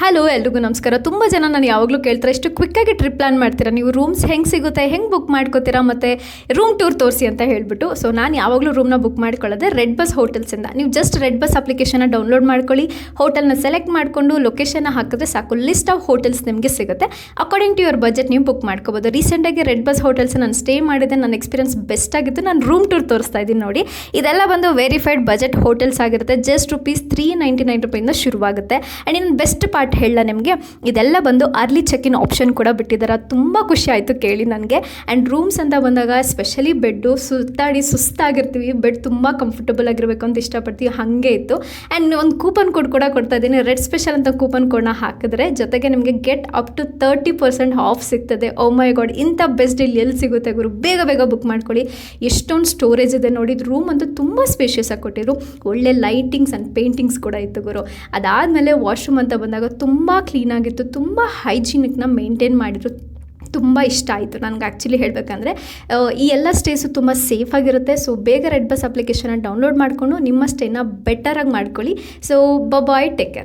Hello ಎಲ್ರಿಗೂ ನಮಸ್ಕಾರ. ತುಂಬ ಜನ ನಾನು ಯಾವಾಗಲೂ ಕೇಳ್ತಾರೆ, ಎಷ್ಟು ಕ್ವಿಕ್ಕಾಗಿ ಟ್ರಿಪ್ ಪ್ಲಾನ್ ಮಾಡ್ತೀರಾ ನೀವು, ರೂಮ್ಸ್ ಹೆಂಗೆ ಸಿಗುತ್ತೆ, ಹೆಂಗೆ ಬುಕ್ ಮಾಡ್ಕೋತೀರಾ, ಮತ್ತು ರೂಮ್ ಟೂರ್ ತೋರಿಸಿ ಅಂತ ಹೇಳ್ಬಿಟ್ಟು. ಸೊ ನಾನು ಯಾವಾಗಲೂ ರೂಮ್ನ ಬುಕ್ ಮಾಡ್ಕೊಳ್ಳೋದೆ ರೆಡ್ ಬಸ್ ಹೋಟೆಲ್ಸಿಂದ. ನೀವು ಜಸ್ಟ್ ರೆಡ್ ಬಸ್ ಅಪ್ಲಿಕೇಶನ್ನ ಡೌನ್ಲೋಡ್ ಮಾಡ್ಕೊಳ್ಳಿ, ಹೋಟೆಲ್ನ ಸೆಲೆಕ್ಟ್ ಮಾಡಿಕೊಂಡು ಲೊಕೇಶನ್ನ ಹಾಕಿದ್ರೆ ಸಾಕು, ಲಿಸ್ಟ್ ಆಫ್ ಹೋಟೆಲ್ಸ್ ನಿಮಗೆ ಸಿಗುತ್ತೆ. ಅಕಾರ್ಡಿಂಗ್ ಟು ಯುವರ್ ಬಜೆಟ್ ನೀವು ಬುಕ್ ಮಾಡ್ಕೋಬೋದು. ರೀಸೆಂಟಾಗಿ ರೆಡ್ ಬಸ್ ಹೋಟೆಲ್ಸ್ ನಾನು ಸ್ಟೇ ಮಾಡಿದೆ, ನನ್ನ ಎಕ್ಸ್ಪೀರಿಯನ್ಸ್ ಬೆಸ್ಟ್ ಆಗಿತ್ತು. ನಾನು ರೂಮ್ ಟೂರ್ ತೋರಿಸ್ತಾ ಇದ್ದೀನಿ ನೋಡಿ. ಇದೆಲ್ಲ ಬಂದು ವೆರಿಫೈಡ್ ಬಜೆಟ್ ಹೋಟೆಲ್ಸ್ ಆಗಿರುತ್ತೆ. ಜಸ್ಟ್ ₹399 ಶುರುವಾಗುತ್ತೆ. ಆ್ಯಂಡ್ ಇನ್ನು ಬೆಸ್ಟ್ ಪಾರ್ಟ್ ಹೇಳ ನಿಮಗೆ, ಇದೆಲ್ಲ ಬಂದು ಅರ್ಲಿ ಚೆಕ್ ಇನ್ ಆಪ್ಷನ್ ಕೂಡ ಬಿಟ್ಟಿದ್ದಾರೆ. ತುಂಬ ಖುಷಿ ಆಯಿತು ಕೇಳಿ ನನಗೆ. ಆ್ಯಂಡ್ ರೂಮ್ಸ್ ಅಂತ ಬಂದಾಗ ಸ್ಪೆಷಲಿ ಬೆಡ್ಡು ಸುತ್ತಾಡಿ ಸುಸ್ತಾಗಿರ್ತೀವಿ, ಬೆಡ್ ತುಂಬ ಕಂಫರ್ಟಬಲ್ ಆಗಿರಬೇಕು ಅಂತ ಇಷ್ಟಪಡ್ತೀವಿ, ಹಾಗೆ ಇತ್ತು. ಆ್ಯಂಡ್ ಒಂದು ಕೂಪನ್ ಕೋಡ್ ಕೂಡ ಕೊಡ್ತಾ ಇದ್ದೀನಿ, ರೆಡ್ ಸ್ಪೆಷಲ್ ಅಂತ ಕೂಪನ್ ಕೋಡ್ನ ಹಾಕಿದ್ರೆ ಜೊತೆಗೆ ನಿಮಗೆ ಗೆಟ್ ಅಪ್ ಟು 30% ಆಫ್ ಸಿಗ್ತದೆ. ಓ ಮೈ ಗಾಡ್, ಇಂಥ ಬೆಸ್ಟ್ ಡೀಲ್ ಎಲ್ಲಿ ಸಿಗುತ್ತೆ ಗುರು, ಬೇಗ ಬೇಗ ಬುಕ್ ಮಾಡ್ಕೊಳ್ಳಿ. ಎಷ್ಟೊಂದು ಸ್ಟೋರೇಜ್ ಇದೆ ನೋಡಿ. ರೂಮ್ ಅಂತೂ ತುಂಬ ಸ್ಪೇಷಿಯಸ್ ಆಗಿ ಕೊಟ್ಟಿರು, ಒಳ್ಳೆ ಲೈಟಿಂಗ್ಸ್ ಆ್ಯಂಡ್ ಪೇಂಟಿಂಗ್ಸ್ ಕೂಡ ಇತ್ತು ಗುರು. ಅದಾದಮೇಲೆ ವಾಶ್ರೂಮ್ ಅಂತ ಬಂದಾಗ ತುಂಬ ಕ್ಲೀನಾಗಿತ್ತು, ತುಂಬ ಹೈಜೀನಿಕ್ನ ಮೇಂಟೈನ್ ಮಾಡಿದ್ರು. ತುಂಬ ಇಷ್ಟ ಆಯಿತು ನನಗೆ ಆ್ಯಕ್ಚುಲಿ ಹೇಳಬೇಕಂದ್ರೆ. ಈ ಎಲ್ಲ ಸ್ಟೇಸು ತುಂಬ ಸೇಫಾಗಿರುತ್ತೆ. ಸೊ ಬೇಗ ರೆಡ್ ಬಸ್ ಅಪ್ಲಿಕೇಶನ್ನ ಡೌನ್ಲೋಡ್ ಮಾಡಿಕೊಂಡು ನಿಮ್ಮ ಸ್ಟೇನ ಬೆಟರಾಗಿ ಮಾಡ್ಕೊಳ್ಳಿ. So bye, take care.